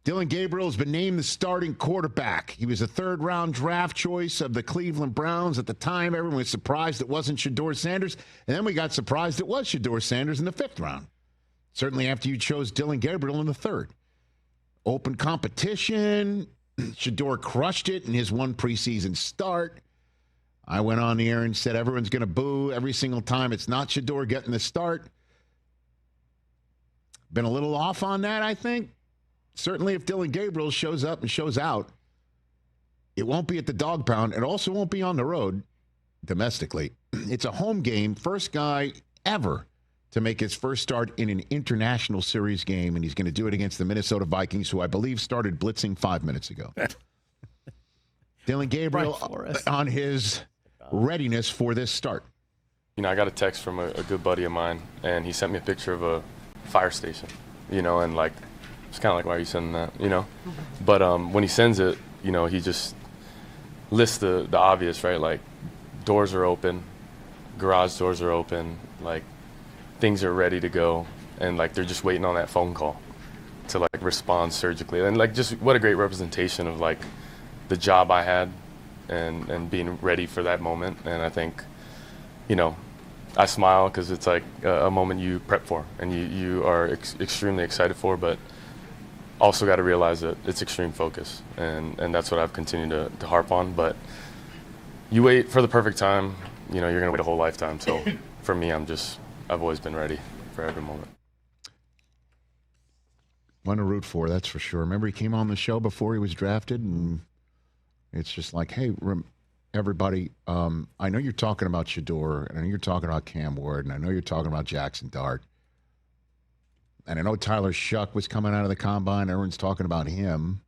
Dillon Gabriel has been named the starting quarterback. He was a third-round draft choice of the Cleveland Browns. At the time, everyone was surprised it wasn't Shedeur Sanders. And then we got surprised it was Shedeur Sanders in the 5th round. Certainly after you chose Dillon Gabriel in the 3rd. Open competition. Shedeur crushed it in his one preseason start. I went on the air and said everyone's going to boo every single time. It's not Shedeur getting the start. Been a little off on that, I think. Certainly if Dillon Gabriel shows up and shows out, it won't be at the dog pound. It also won't be on the road domestically. It's a home game. First guy ever to make his first start in an international series game, and he's going to do it against the Minnesota Vikings, who I believe started blitzing 5 minutes ago. Dillon Gabriel on his readiness for this start. You know, I got a text from a good buddy of mine, and he sent me a picture of a fire station, you know, and like, it's kind of like, why are you sending that, you know? But when he sends it, you know, he just lists the obvious, right? Like, doors are open, garage doors are open, like, things are ready to go, and like, they're just waiting on that phone call to like respond surgically. And like, just what a great representation of like the job I had and being ready for that moment. And I think, you know, I smile because it's like a moment you prep for and you are extremely excited for, but also got to realize that it's extreme focus, and that's what I've continued to harp on. But you wait for the perfect time, you know, you're going to wait a whole lifetime. So for me, I've always been ready for every moment. One to root for, that's for sure. Remember he came on the show before he was drafted, and it's just like, hey, everybody, I know you're talking about Shedeur, and I know you're talking about Cam Ward, and I know you're talking about Jackson Dart. And I know Tyler Shuck was coming out of the combine. Everyone's talking about him.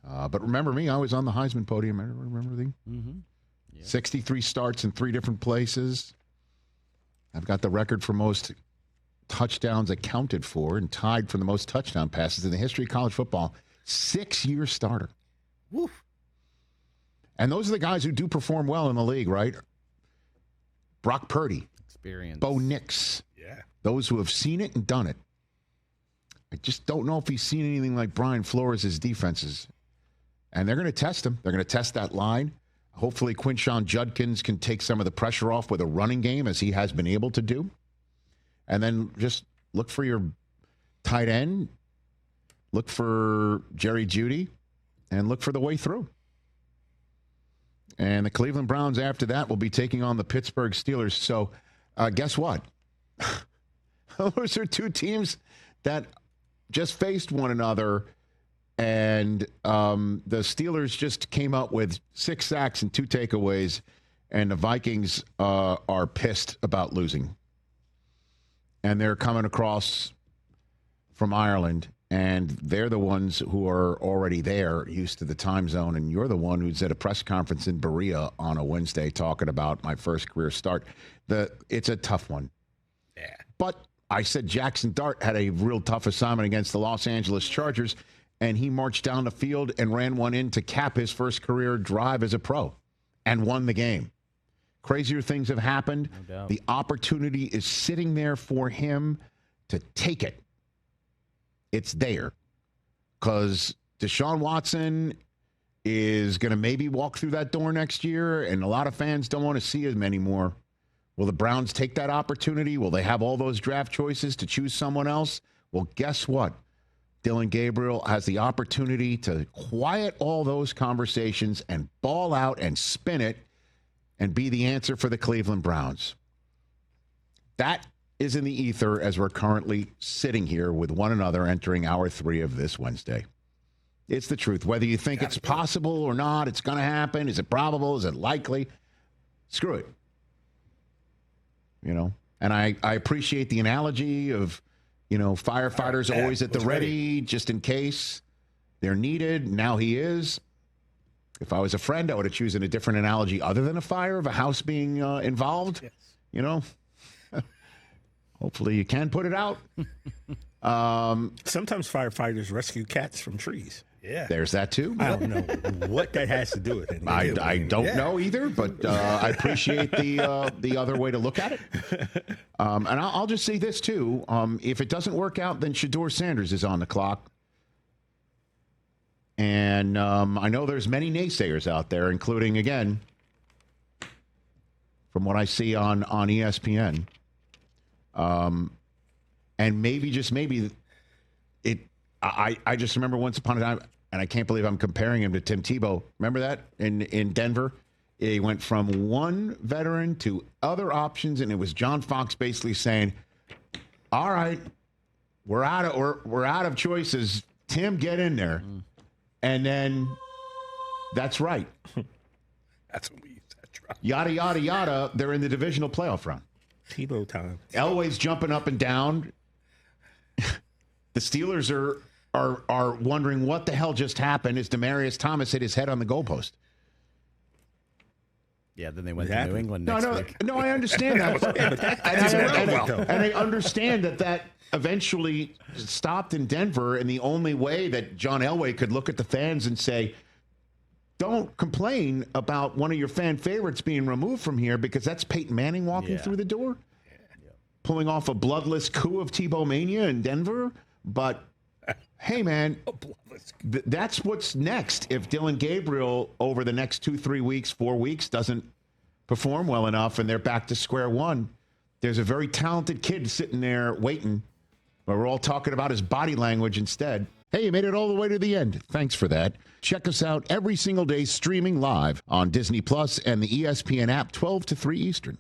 But remember me, I was on the Heisman podium. Remember the 63 starts in 3 different places. I've got the record for most touchdowns accounted for and tied for the most touchdown passes in the history of college football. 6-year starter. Woof. And those are the guys who do perform well in the league, right? Brock Purdy. Experience. Bo Nix. Yeah. Those who have seen it and done it. I just don't know if he's seen anything like Brian Flores' defenses. And they're going to test him. They're going to test that line. Hopefully Quinshon Judkins can take some of the pressure off with a running game, as he has been able to do. And then just look for your tight end. Look for Jerry Jeudy. And look for the way through. And the Cleveland Browns after that will be taking on the Pittsburgh Steelers. So guess what? Those are 2 teams that just faced one another, and the Steelers just came up with 6 sacks and 2 takeaways, and the Vikings are pissed about losing. And they're coming across from Ireland, and they're the ones who are already there, used to the time zone, and you're the one who's at a press conference in Berea on a Wednesday talking about my first career start. It's a tough one. Yeah. But I said Jackson Dart had a real tough assignment against the Los Angeles Chargers, and he marched down the field and ran one in to cap his first career drive as a pro and won the game. Crazier things have happened. No doubt. The opportunity is sitting there for him to take it. It's there because Deshaun Watson is going to maybe walk through that door next year, and a lot of fans don't want to see him anymore. Will the Browns take that opportunity? Will they have all those draft choices to choose someone else? Well, guess what? Dillon Gabriel has the opportunity to quiet all those conversations and ball out and spin it and be the answer for the Cleveland Browns. That is in the ether as we're currently sitting here with one another entering hour 3 of this Wednesday. It's the truth. Whether you think it's possible or not, it's going to happen. Is it probable? Is it likely? Screw it. You know, and I appreciate the analogy of, you know, firefighters always at the ready just in case they're needed. Now he is. If I was a friend, I would have chosen a different analogy other than a fire of a house being involved. Yes. You know, hopefully you can put it out. Sometimes firefighters rescue cats from trees. Yeah. There's that too. I don't know what that has to do with it. I don't know either, but I appreciate the other way to look at it. And I'll just say this too. If it doesn't work out, then Shedeur Sanders is on the clock And I know there's many naysayers out there, including, again, from what I see on ESPN. And maybe, just maybe, I just remember once upon a time, and I can't believe I'm comparing him to Tim Tebow. Remember that in Denver? He went from one veteran to other options, and it was John Fox basically saying, all right, we're out of choices. Tim, get in there. And then that's right. That's what we use that drop. Yada, yada, yada. They're in the divisional playoff run. Tebow time. Elway's jumping up and down. The Steelers are wondering what the hell just happened as Demaryius Thomas hit his head on the goalpost. Yeah, then they went to New England next week. No, I understand that. And I understand that eventually stopped in Denver, and the only way that John Elway could look at the fans and say, don't complain about one of your fan favorites being removed from here, because that's Peyton Manning walking through the door, pulling off a bloodless coup of Tebow Mania in Denver. But hey, man, that's what's next. If Dillon Gabriel over the next 2, 3 weeks, 4 weeks doesn't perform well enough and they're back to square one, there's a very talented kid sitting there waiting, but we're all talking about his body language instead. Hey, you made it all the way to the end. Thanks for that. Check us out every single day streaming live on Disney Plus and the ESPN app 12 to 3 Eastern.